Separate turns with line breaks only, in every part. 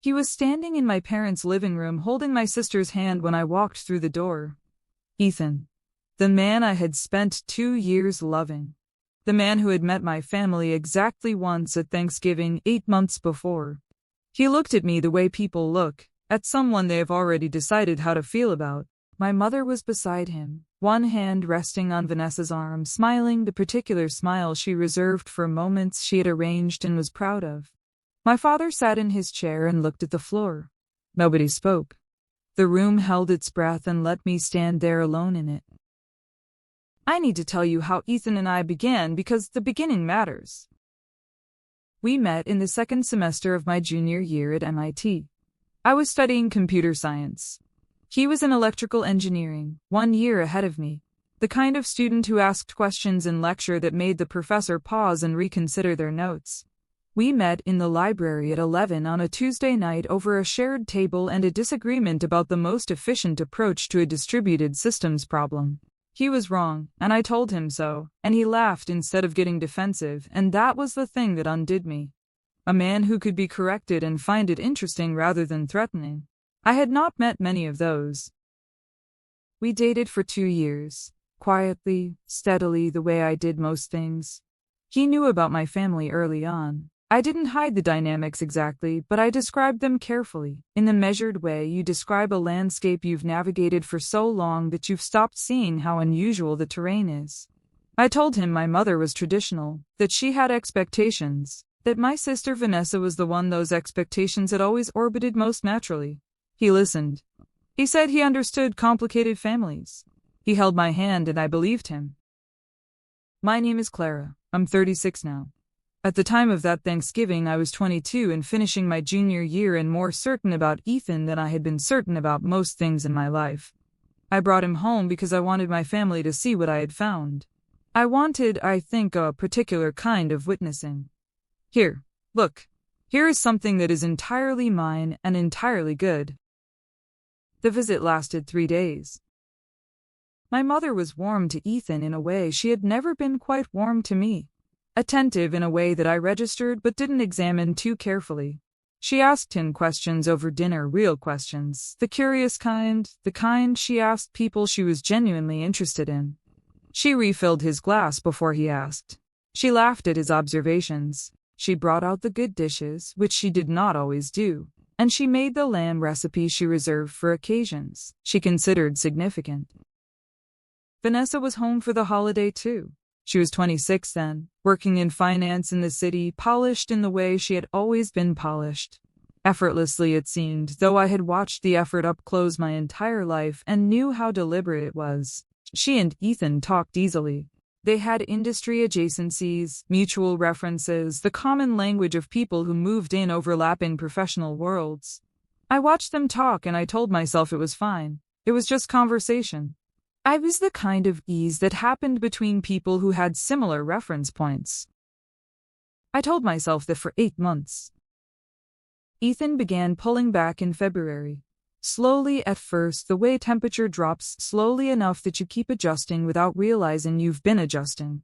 He was standing in my parents' living room holding my sister's hand when I walked through the door. Ethan. The man I had spent 2 years loving. The man who had met my family exactly once at Thanksgiving 8 months before. He looked at me the way people look, at someone they have already decided how to feel about. My mother was beside him, one hand resting on Vanessa's arm, smiling the particular smile she reserved for moments she had arranged and was proud of. My father sat in his chair and looked at the floor. Nobody spoke. The room held its breath and let me stand there alone in it. I need to tell you how Ethan and I began because the beginning matters. We met in the second semester of my junior year at MIT. I was studying computer science. He was in electrical engineering, 1 year ahead of me, the kind of student who asked questions in lecture that made the professor pause and reconsider their notes. We met in the library at 11 on a Tuesday night over a shared table and a disagreement about the most efficient approach to a distributed systems problem. He was wrong, and I told him so, and he laughed instead of getting defensive, and that was the thing that undid me. A man who could be corrected and find it interesting rather than threatening. I had not met many of those. We dated for 2 years, quietly, steadily, the way I did most things. He knew about my family early on. I didn't hide the dynamics exactly, but I described them carefully, in the measured way you describe a landscape you've navigated for so long that you've stopped seeing how unusual the terrain is. I told him my mother was traditional, that she had expectations, that my sister Vanessa was the one those expectations had always orbited most naturally. He listened. He said he understood complicated families. He held my hand and I believed him. My name is Clara. I'm 36 now. At the time of that Thanksgiving I was 22 and finishing my junior year and more certain about Ethan than I had been certain about most things in my life. I brought him home because I wanted my family to see what I had found. I wanted, I think, a particular kind of witnessing. Here, look. Here is something that is entirely mine and entirely good. The visit lasted 3 days. My mother was warm to Ethan in a way she had never been quite warm to me. Attentive in a way that I registered but didn't examine too carefully. She asked him questions over dinner, real questions, the curious kind, the kind she asked people she was genuinely interested in. She refilled his glass before he asked. She laughed at his observations. She brought out the good dishes, which she did not always do, and she made the lamb recipe she reserved for occasions she considered significant. Vanessa was home for the holiday too. She was 26 then, working in finance in the city, polished in the way she had always been polished. Effortlessly it seemed, though I had watched the effort up close my entire life and knew how deliberate it was. She and Ethan talked easily. They had industry adjacencies, mutual references, the common language of people who moved in overlapping professional worlds. I watched them talk and I told myself it was fine. It was just conversation. I was the kind of ease that happened between people who had similar reference points. I told myself that for 8 months. Ethan began pulling back in February. Slowly at first, the way temperature drops slowly enough that you keep adjusting without realizing you've been adjusting.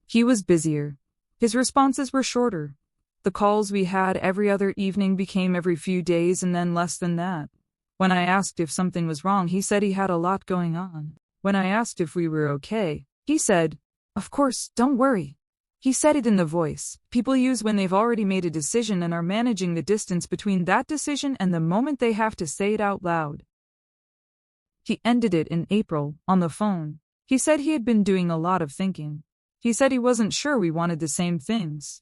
He was busier. His responses were shorter. The calls we had every other evening became every few days and then less than that. When I asked if something was wrong, he said he had a lot going on. When I asked if we were okay, he said, "Of course, don't worry." He said it in the voice people use when they've already made a decision and are managing the distance between that decision and the moment they have to say it out loud. He ended it in April, on the phone. He said he had been doing a lot of thinking. He said he wasn't sure we wanted the same things.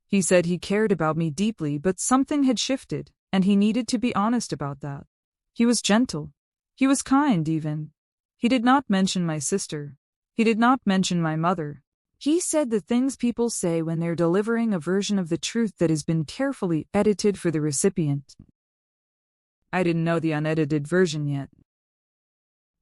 He said he cared about me deeply, but something had shifted, and he needed to be honest about that. He was gentle. He was kind, even. He did not mention my sister. He did not mention my mother. He said the things people say when they're delivering a version of the truth that has been carefully edited for the recipient. I didn't know the unedited version yet.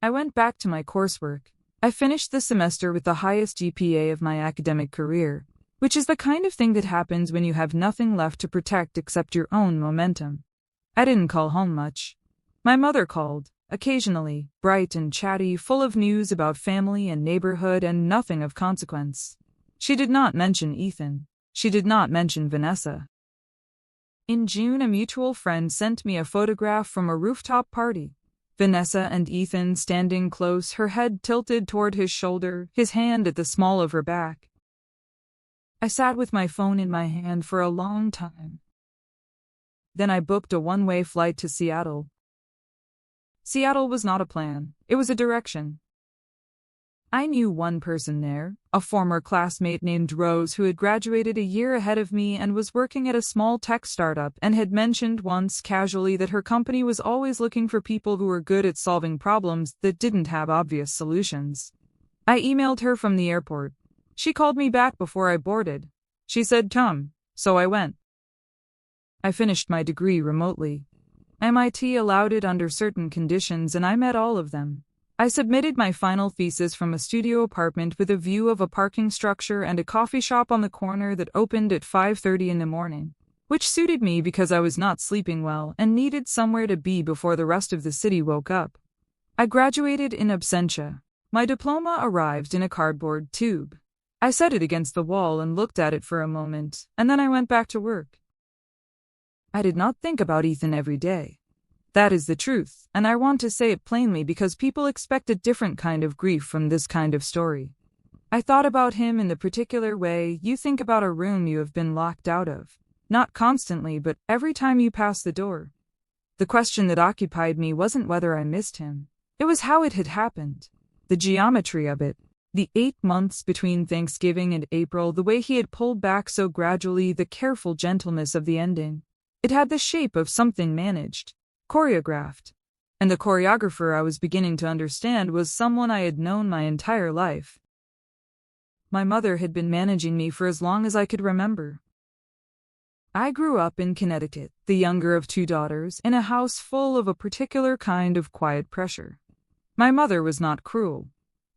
I went back to my coursework. I finished the semester with the highest GPA of my academic career, which is the kind of thing that happens when you have nothing left to protect except your own momentum. I didn't call home much. My mother called. Occasionally, bright and chatty, full of news about family and neighborhood and nothing of consequence. She did not mention Ethan. She did not mention Vanessa. In June, a mutual friend sent me a photograph from a rooftop party. Vanessa and Ethan standing close, her head tilted toward his shoulder, his hand at the small of her back. I sat with my phone in my hand for a long time. Then I booked a one-way flight to Seattle. Seattle was not a plan, it was a direction. I knew one person there, a former classmate named Rose who had graduated a year ahead of me and was working at a small tech startup and had mentioned once casually that her company was always looking for people who were good at solving problems that didn't have obvious solutions. I emailed her from the airport. She called me back before I boarded. She said, "Come," so I went. I finished my degree remotely. MIT allowed it under certain conditions and I met all of them. I submitted my final thesis from a studio apartment with a view of a parking structure and a coffee shop on the corner that opened at 5:30 in the morning, which suited me because I was not sleeping well and needed somewhere to be before the rest of the city woke up. I graduated in absentia. My diploma arrived in a cardboard tube. I set it against the wall and looked at it for a moment, and then I went back to work. I did not think about Ethan every day. That is the truth, and I want to say it plainly because people expect a different kind of grief from this kind of story. I thought about him in the particular way you think about a room you have been locked out of. Not constantly, but every time you pass the door. The question that occupied me wasn't whether I missed him. It was how it had happened. The geometry of it. The 8 months between Thanksgiving and April, the way he had pulled back so gradually, the careful gentleness of the ending. It had the shape of something managed. Choreographed. And the choreographer I was beginning to understand was someone I had known my entire life. My mother had been managing me for as long as I could remember. I grew up in Connecticut, the younger of 2 daughters, in a house full of a particular kind of quiet pressure. My mother was not cruel.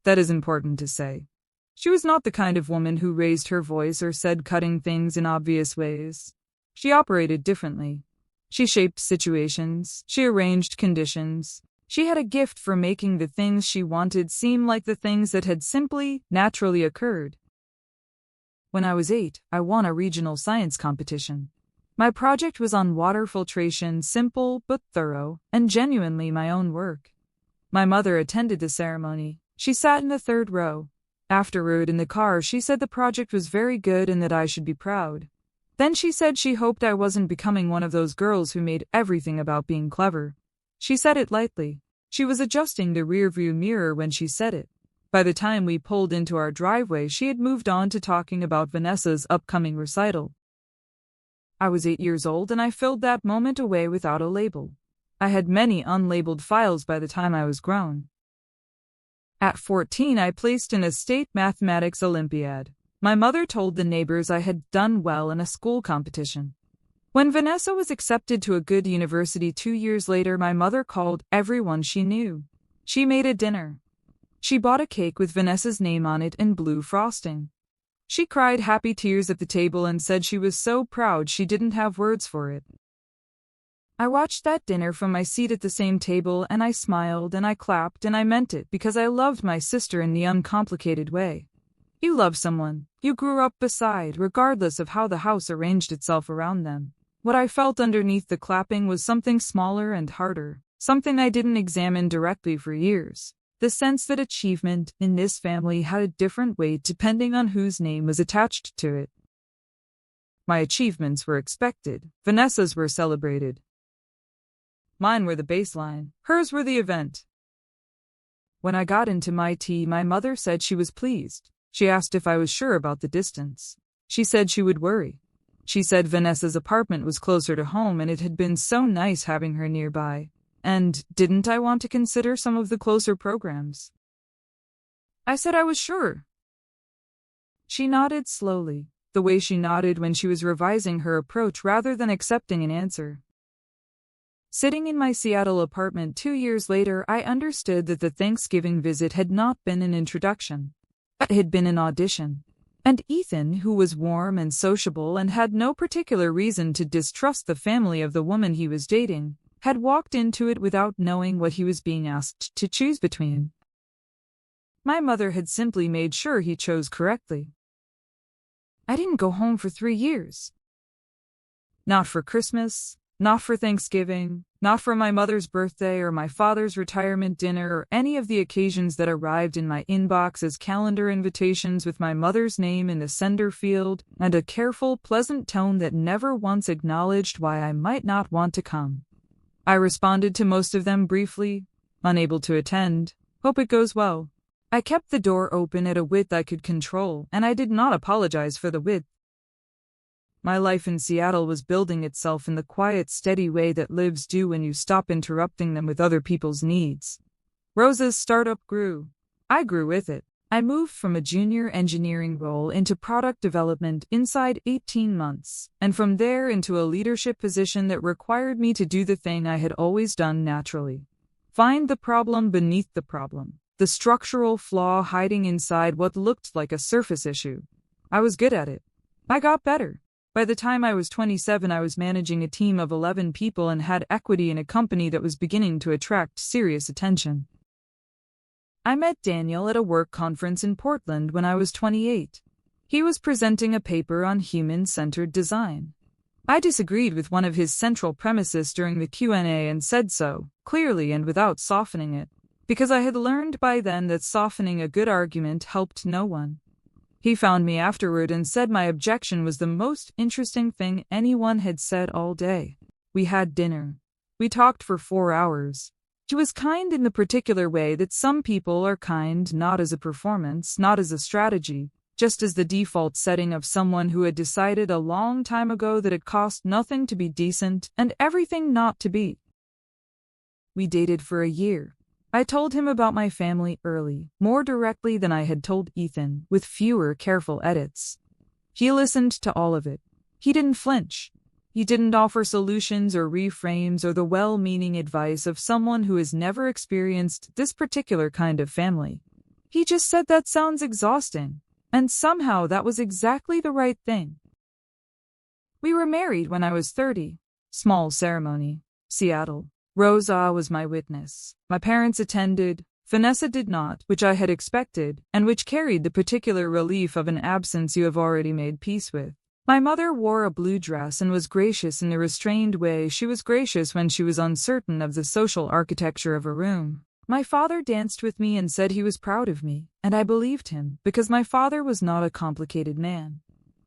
That is important to say. She was not the kind of woman who raised her voice or said cutting things in obvious ways. She operated differently. She shaped situations, she arranged conditions. She had a gift for making the things she wanted seem like the things that had simply, naturally occurred. When I was 8, I won a regional science competition. My project was on water filtration, simple but thorough, and genuinely my own work. My mother attended the ceremony. She sat in the 3rd row. Afterward, in the car, she said the project was very good and that I should be proud. Then she said she hoped I wasn't becoming one of those girls who made everything about being clever. She said it lightly. She was adjusting the rearview mirror when she said it. By the time we pulled into our driveway, she had moved on to talking about Vanessa's upcoming recital. I was 8 years old and I filled that moment away without a label. I had many unlabeled files by the time I was grown. At 14, I placed in a state mathematics Olympiad. My mother told the neighbors I had done well in a school competition. When Vanessa was accepted to a good university 2 years later, my mother called everyone she knew. She made a dinner. She bought a cake with Vanessa's name on it in blue frosting. She cried happy tears at the table and said she was so proud she didn't have words for it. I watched that dinner from my seat at the same table and I smiled and I clapped and I meant it because I loved my sister in the uncomplicated way. You love someone you grew up beside, regardless of how the house arranged itself around them. What I felt underneath the clapping was something smaller and harder, something I didn't examine directly for years. The sense that achievement in this family had a different weight depending on whose name was attached to it. My achievements were expected, Vanessa's were celebrated. Mine were the baseline, hers were the event. When I got into MIT, my mother said she was pleased. She asked if I was sure about the distance. She said she would worry. She said Vanessa's apartment was closer to home and it had been so nice having her nearby. And didn't I want to consider some of the closer programs? I said I was sure. She nodded slowly, the way she nodded when she was revising her approach rather than accepting an answer. Sitting in my Seattle apartment 2 years later, I understood that the Thanksgiving visit had not been an introduction. It had been an audition. And Ethan, who was warm and sociable and had no particular reason to distrust the family of the woman he was dating, had walked into it without knowing what he was being asked to choose between. My mother had simply made sure he chose correctly. I didn't go home for 3 years. Not for Christmas, not for Thanksgiving, not for my mother's birthday or my father's retirement dinner or any of the occasions that arrived in my inbox as calendar invitations with my mother's name in the sender field and a careful, pleasant tone that never once acknowledged why I might not want to come. I responded to most of them briefly, unable to attend. Hope it goes well. I kept the door open at a width I could control, and I did not apologize for the width. My life in Seattle was building itself in the quiet, steady way that lives do when you stop interrupting them with other people's needs. Rosa's startup grew. I grew with it. I moved from a junior engineering role into product development inside 18 months, and from there into a leadership position that required me to do the thing I had always done naturally. Find the problem beneath the problem, the structural flaw hiding inside what looked like a surface issue. I was good at it. I got better. By the time I was 27, I was managing a team of 11 people and had equity in a company that was beginning to attract serious attention. I met Daniel at a work conference in Portland when I was 28. He was presenting a paper on human-centered design. I disagreed with one of his central premises during the Q&A and said so, clearly and without softening it, because I had learned by then that softening a good argument helped no one. He found me afterward and said my objection was the most interesting thing anyone had said all day. We had dinner. We talked for 4 hours. He was kind in the particular way that some people are kind, not as a performance, not as a strategy, just as the default setting of someone who had decided a long time ago that it cost nothing to be decent and everything not to be. We dated for a year. I told him about my family early, more directly than I had told Ethan, with fewer careful edits. He listened to all of it. He didn't flinch. He didn't offer solutions or reframes or the well-meaning advice of someone who has never experienced this particular kind of family. He just said that sounds exhausting. And somehow that was exactly the right thing. We were married when I was 30. Small ceremony. Seattle. Rosa was my witness. My parents attended. Vanessa did not, which I had expected, and which carried the particular relief of an absence you have already made peace with. My mother wore a blue dress and was gracious in a restrained way. She was gracious when she was uncertain of the social architecture of a room. My father danced with me and said he was proud of me, and I believed him, because my father was not a complicated man.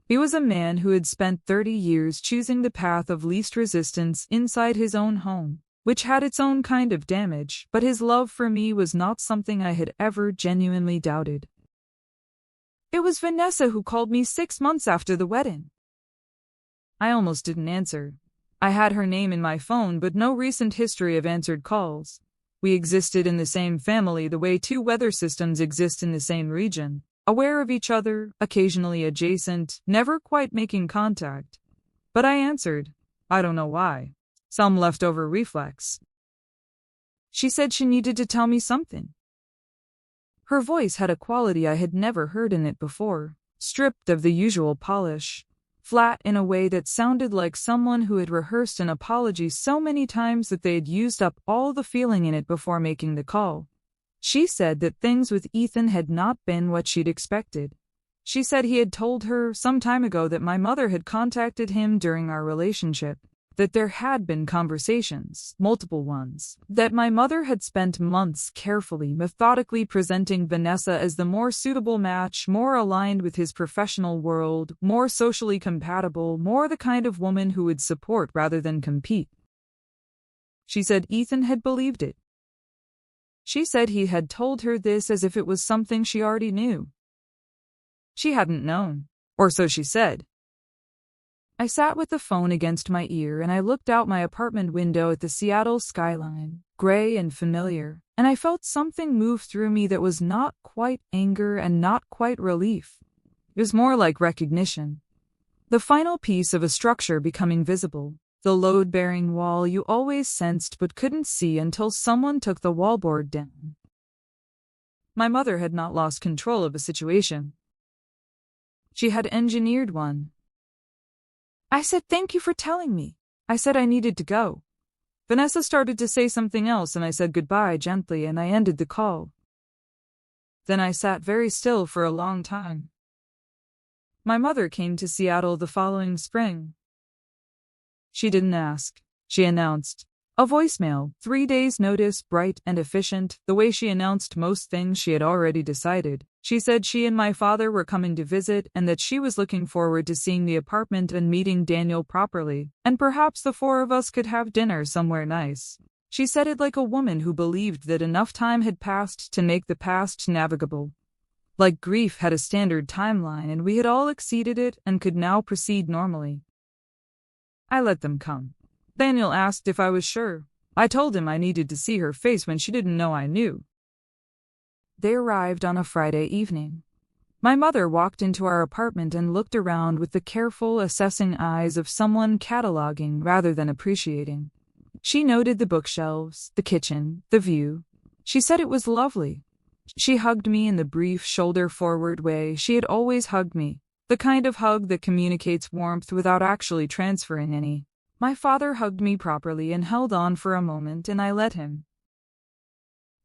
He was a man who had spent 30 years choosing the path of least resistance inside his own home, which had its own kind of damage, but his love for me was not something I had ever genuinely doubted. It was Vanessa who called me 6 months after the wedding. I almost didn't answer. I had her name in my phone, but no recent history of answered calls. We existed in the same family the way 2 weather systems exist in the same region, aware of each other, occasionally adjacent, never quite making contact. But I answered. I don't know why. Some leftover reflex. She said she needed to tell me something. Her voice had a quality I had never heard in it before, stripped of the usual polish. Flat in a way that sounded like someone who had rehearsed an apology so many times that they had used up all the feeling in it before making the call. She said that things with Ethan had not been what she'd expected. She said he had told her some time ago that my mother had contacted him during our relationship, that there had been conversations, multiple ones, that my mother had spent months carefully, methodically presenting Vanessa as the more suitable match, more aligned with his professional world, more socially compatible, more the kind of woman who would support rather than compete. She said Ethan had believed it. She said he had told her this as if it was something she already knew. She hadn't known, or so she said. I sat with the phone against my ear and I looked out my apartment window at the Seattle skyline, gray and familiar, and I felt something move through me that was not quite anger and not quite relief. It was more like recognition. The final piece of a structure becoming visible, the load-bearing wall you always sensed but couldn't see until someone took the wallboard down. My mother had not lost control of a situation. She had engineered one. I said, "Thank you for telling me." I said I needed to go. Vanessa started to say something else and I said goodbye gently and I ended the call. Then I sat very still for a long time. My mother came to Seattle the following spring. She didn't ask. She announced. A voicemail, 3 days' notice, bright and efficient, the way she announced most things she had already decided. She said she and my father were coming to visit and that she was looking forward to seeing the apartment and meeting Daniel properly, and perhaps the four of us could have dinner somewhere nice. She said it like a woman who believed that enough time had passed to make the past navigable. Like grief had a standard timeline and we had all exceeded it and could now proceed normally. I let them come. Daniel asked if I was sure. I told him I needed to see her face when she didn't know I knew. They arrived on a Friday evening. My mother walked into our apartment and looked around with the careful, assessing eyes of someone cataloging rather than appreciating. She noted the bookshelves, the kitchen, the view. She said it was lovely. She hugged me in the brief, shoulder-forward way she had always hugged me, the kind of hug that communicates warmth without actually transferring any. My father hugged me properly and held on for a moment, and I let him.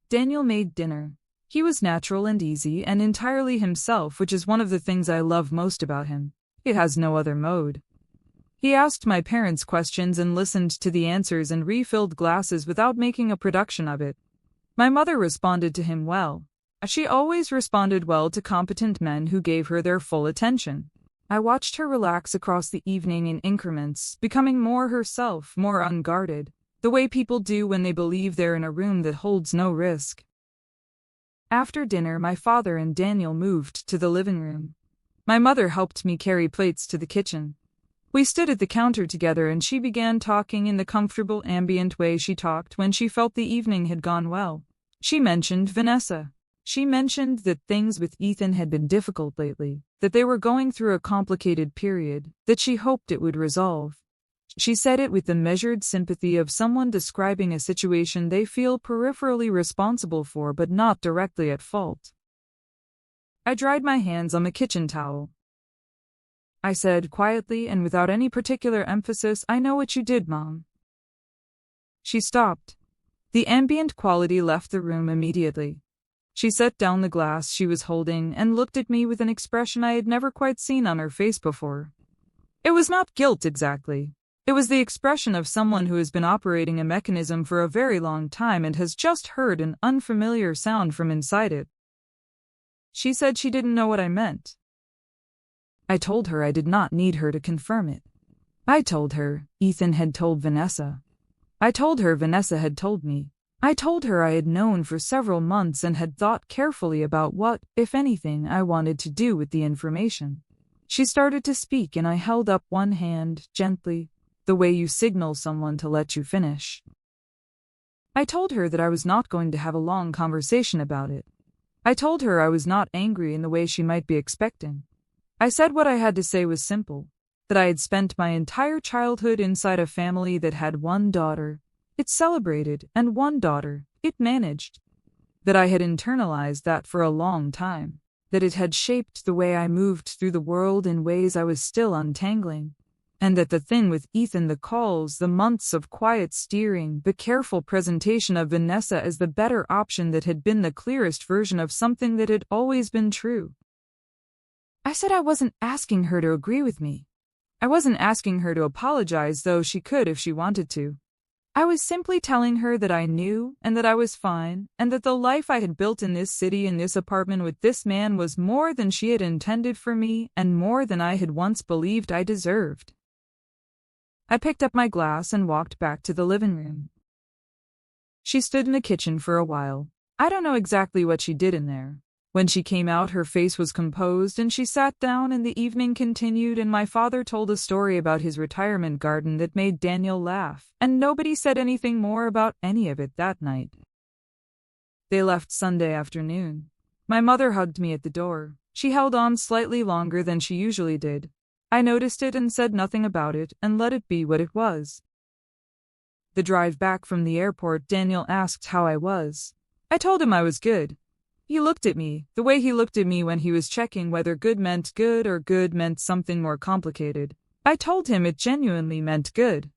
Daniel made dinner. He was natural and easy and entirely himself, which is one of the things I love most about him. It has no other mode. He asked my parents questions and listened to the answers and refilled glasses without making a production of it. My mother responded to him well. She always responded well to competent men who gave her their full attention. I watched her relax across the evening in increments, becoming more herself, more unguarded, the way people do when they believe they're in a room that holds no risk. After dinner, my father and Daniel moved to the living room. My mother helped me carry plates to the kitchen. We stood at the counter together and she began talking in the comfortable, ambient way she talked when she felt the evening had gone well. She mentioned Vanessa. She mentioned that things with Ethan had been difficult lately, that they were going through a complicated period, that she hoped it would resolve. She said it with the measured sympathy of someone describing a situation they feel peripherally responsible for but not directly at fault. I dried my hands on the kitchen towel. I said quietly and without any particular emphasis, "I know what you did, Mom." She stopped. The ambient quality left the room immediately. She set down the glass she was holding and looked at me with an expression I had never quite seen on her face before. It was not guilt exactly. It was the expression of someone who has been operating a mechanism for a very long time and has just heard an unfamiliar sound from inside it. She said she didn't know what I meant. I told her I did not need her to confirm it. I told her Ethan had told Vanessa. I told her Vanessa had told me. I told her I had known for several months and had thought carefully about what, if anything, I wanted to do with the information. She started to speak and I held up one hand, gently, the way you signal someone to let you finish. I told her that I was not going to have a long conversation about it. I told her I was not angry in the way she might be expecting. I said what I had to say was simple, that I had spent my entire childhood inside a family that had one daughter. It celebrated, and one daughter, it managed. That I had internalized that for a long time. That it had shaped the way I moved through the world in ways I was still untangling. And that the thing with Ethan, the calls, the months of quiet steering, the careful presentation of Vanessa as the better option that had been the clearest version of something that had always been true. I said I wasn't asking her to agree with me. I wasn't asking her to apologize, though she could if she wanted to. I was simply telling her that I knew and that I was fine, and that the life I had built in this city, in this apartment with this man, was more than she had intended for me and more than I had once believed I deserved. I picked up my glass and walked back to the living room. She stood in the kitchen for a while. I don't know exactly what she did in there. When she came out, her face was composed and she sat down and the evening continued, and my father told a story about his retirement garden that made Daniel laugh, and nobody said anything more about any of it that night. They left Sunday afternoon. My mother hugged me at the door. She held on slightly longer than she usually did. I noticed it and said nothing about it and let it be what it was. The drive back from the airport, Daniel asked how I was. I told him I was good. He looked at me, the way he looked at me when he was checking whether good meant good or good meant something more complicated. I told him it genuinely meant good.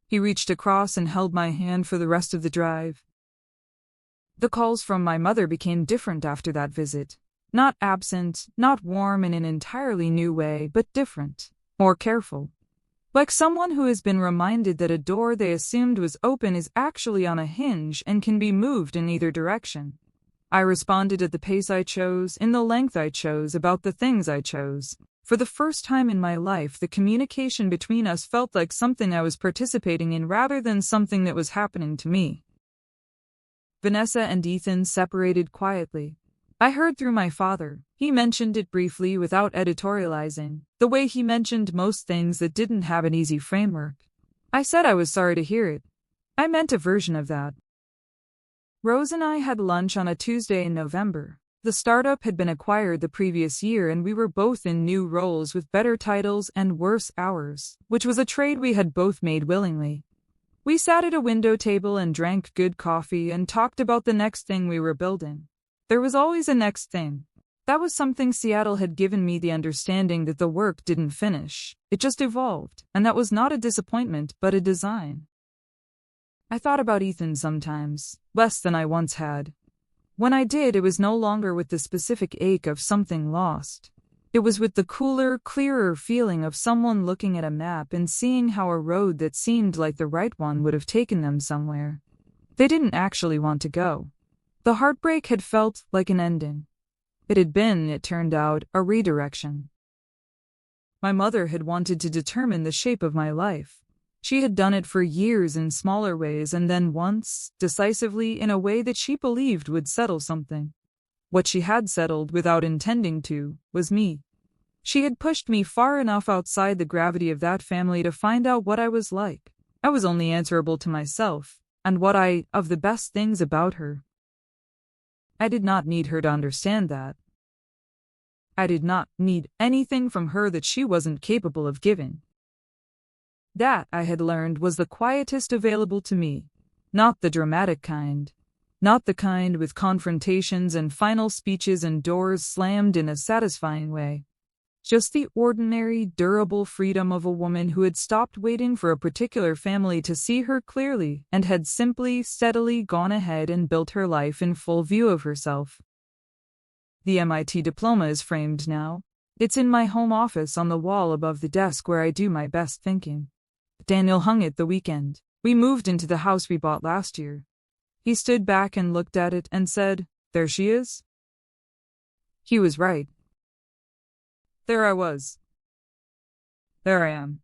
He reached across and held my hand for the rest of the drive. The calls from my mother became different after that visit. Not absent, not warm in an entirely new way, but different, more careful. Like someone who has been reminded that a door they assumed was open is actually on a hinge and can be moved in either direction. I responded at the pace I chose, in the length I chose, about the things I chose. For the first time in my life, the communication between us felt like something I was participating in rather than something that was happening to me. Vanessa and Ethan separated quietly. I heard through my father. He mentioned it briefly without editorializing, the way he mentioned most things that didn't have an easy framework. I said I was sorry to hear it. I meant a version of that. Rose and I had lunch on a Tuesday in November. The startup had been acquired the previous year and we were both in new roles with better titles and worse hours, which was a trade we had both made willingly. We sat at a window table and drank good coffee and talked about the next thing we were building. There was always a next thing. That was something Seattle had given me, the understanding that the work didn't finish. It just evolved, and that was not a disappointment but a design. I thought about Ethan sometimes, less than I once had. When I did, it was no longer with the specific ache of something lost. It was with the cooler, clearer feeling of someone looking at a map and seeing how a road that seemed like the right one would have taken them somewhere they didn't actually want to go. The heartbreak had felt like an ending. It had been, it turned out, a redirection. My mother had wanted to determine the shape of my life. She had done it for years in smaller ways and then once, decisively, in a way that she believed would settle something. What she had settled, without intending to, was me. She had pushed me far enough outside the gravity of that family to find out what I was like. I was only answerable to myself, and what of the best things about her. I did not need her to understand that. I did not need anything from her that she wasn't capable of giving. That, I had learned, was the quietest available to me. Not the dramatic kind. Not the kind with confrontations and final speeches and doors slammed in a satisfying way. Just the ordinary, durable freedom of a woman who had stopped waiting for a particular family to see her clearly and had simply, steadily gone ahead and built her life in full view of herself. The MIT diploma is framed now. It's in my home office on the wall above the desk where I do my best thinking. Daniel hung it the weekend. We moved into the house we bought last year. He stood back and looked at it and said, "There she is." He was right. There I was. There I am.